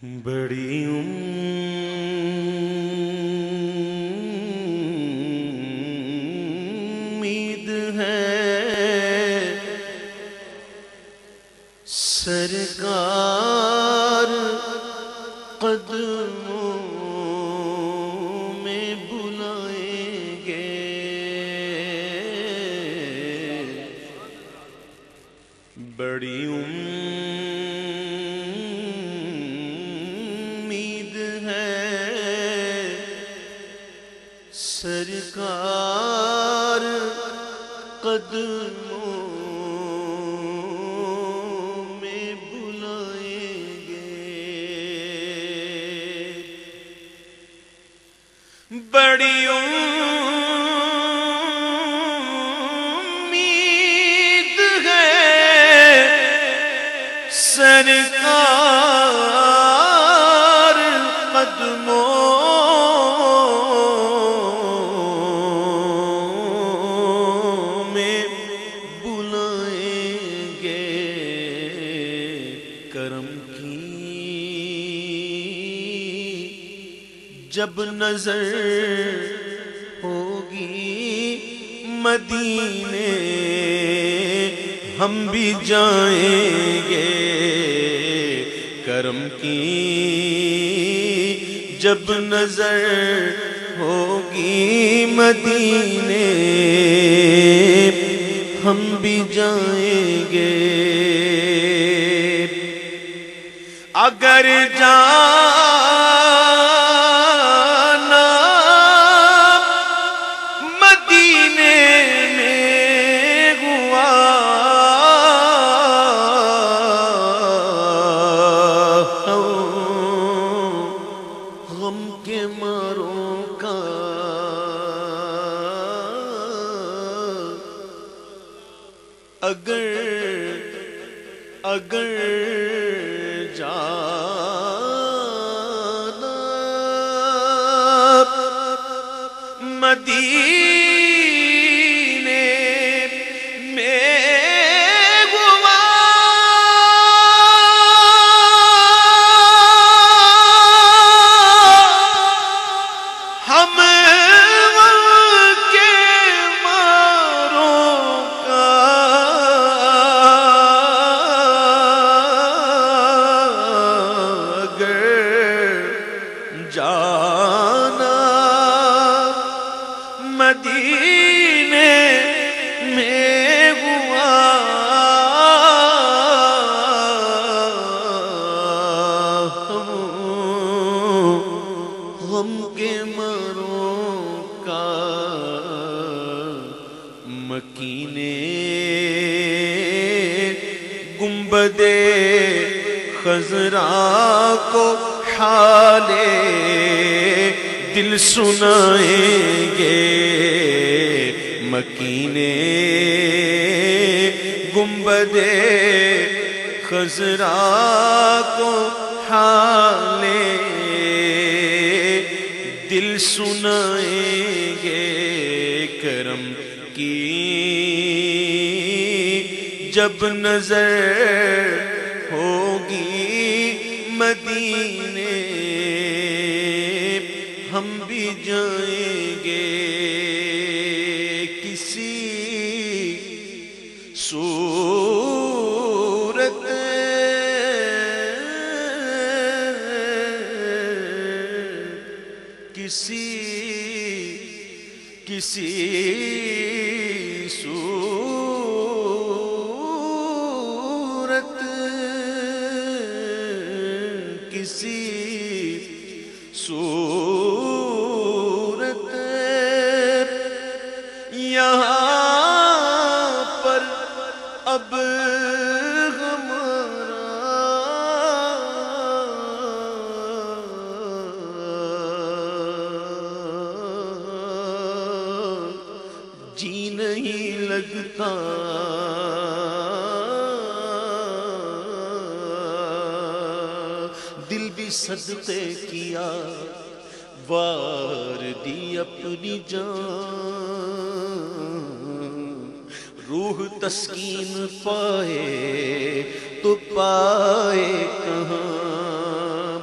بڑی امید ہے سرکار قدموں میں بلائیں گے، بڑی امید ہے سرکار قدموں میں بلائیں گے، بڑی امید ہے سرکار قدموں میں بلائیں گے، کرم کی جب نظر ہوگی مدینے ہم بھی جائیں گے، کرم کی جب نظر ہوگی مدینے ہم بھی جائیں گے، اگر جانا مدینے میں ہوا غم کے ماروں کا، اگر جانا مدینے میں ہوا ہم کے ماروں کا، جانا مدینے میں ہوا غم کے ماروں کا، مکینے گنبد خضرا کو حالے دل سنائیں گے، مکینے گنبد خضرا کو حالے دل سنائیں گے، کرم کی جب نظر ہوگی مدینے ہم بھی جائیں گے، کسی صورت کسی صورت کسی صورت یہاں پر اب جی نہیں لگتا، دل بھی صدقے کیا وار دی اپنی جان، روح تسکین پائے تو پائے کہاں،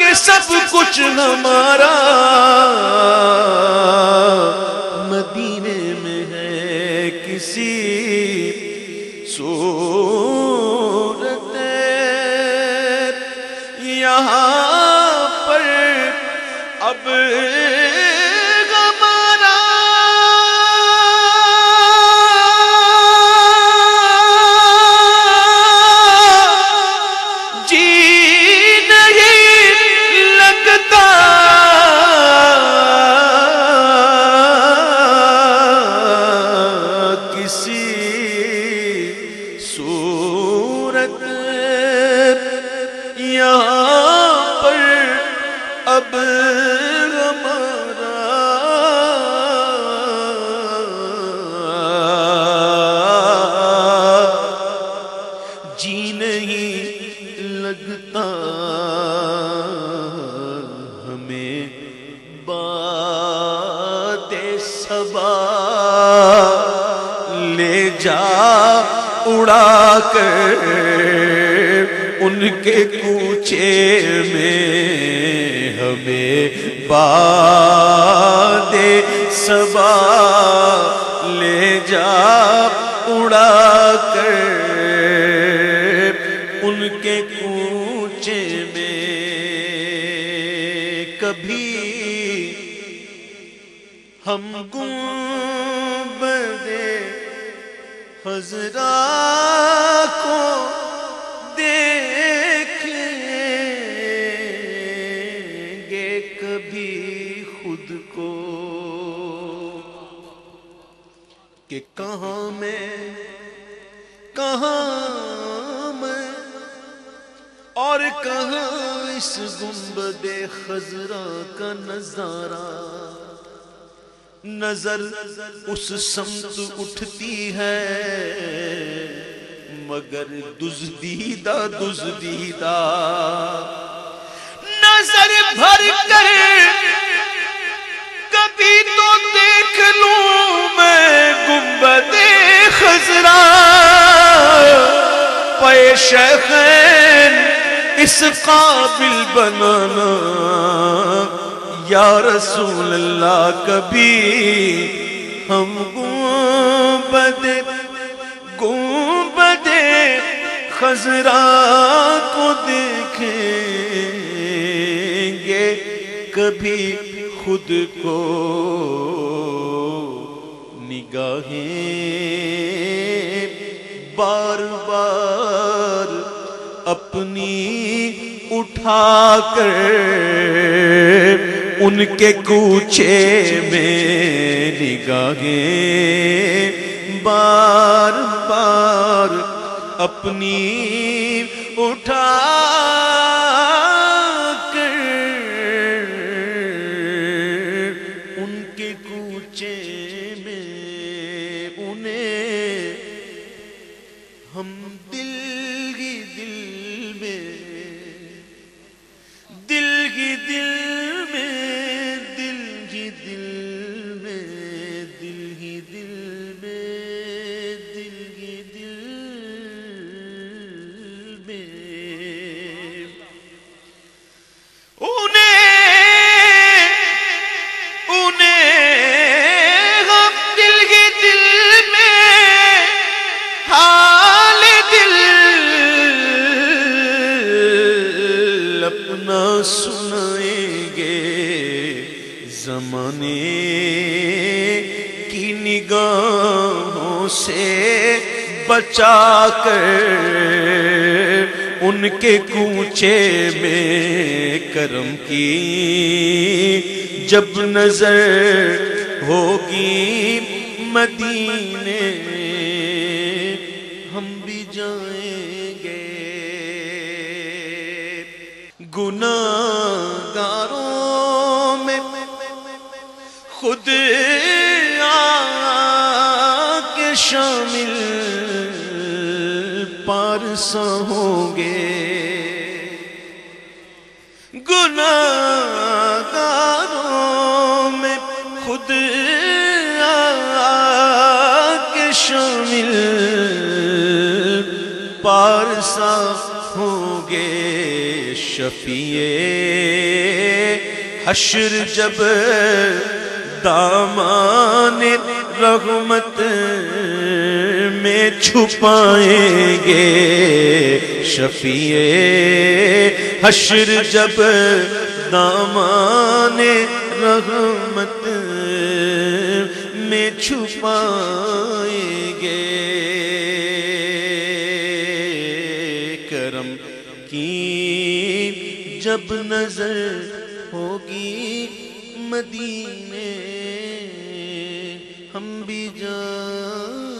کہ سب کچھ ہمارا مدینے میں ہے کسی صورت یہاں پر اب ہمارا جی نہیں لگتا کسی صورت یہاں پر اب ہمارا جی نہیں لگتا ہمیں باد صبا لے جا اڑا کر ان کے کوچے میں ہمیں باد صبا لے جا اڑا کر ان کے کوچے میں کبھی ہم گنبد خضرا کو دیکھیں گے کبھی خود کو کہ کہاں میں اور کہاں اس گنبد خضرا کا نظارہ نظر اس سمت اٹھتی ہے مگر دزدیدہ نظر بھر کر کبھی تو دیکھ لوں میں گنبد خضرا پے شیخین اس قابل بنانا یا رسول اللہ کبھی ہم گنبد خضرا کو دیکھیں گے کبھی خود کو نگاہیں بار بار اپنی اٹھا کر ان کے کوچے میں نگاہیں بار بار اپنی اٹھا کر ان کے کوچے میں انہیں ہم دل ہی دل میں سنائیں گے زمانے کی نگاہوں سے بچا کر ان کے کوچے میں کرم کی جب نظر ہوگی مدینے ہم بھی جائیں گے گناہگاروں میں خود آ کے شامل پارسا ہوں گے گناہگاروں میں خود آ کے شامل پارسا ہوں گے شفیع حشر جب دامان رحمت میں چھپائیں گے، شفیع حشر جب دامان رحمت میں چھپائیں گے، کرم کی جب نظر ہوگی مدینے ہم بھی جائیں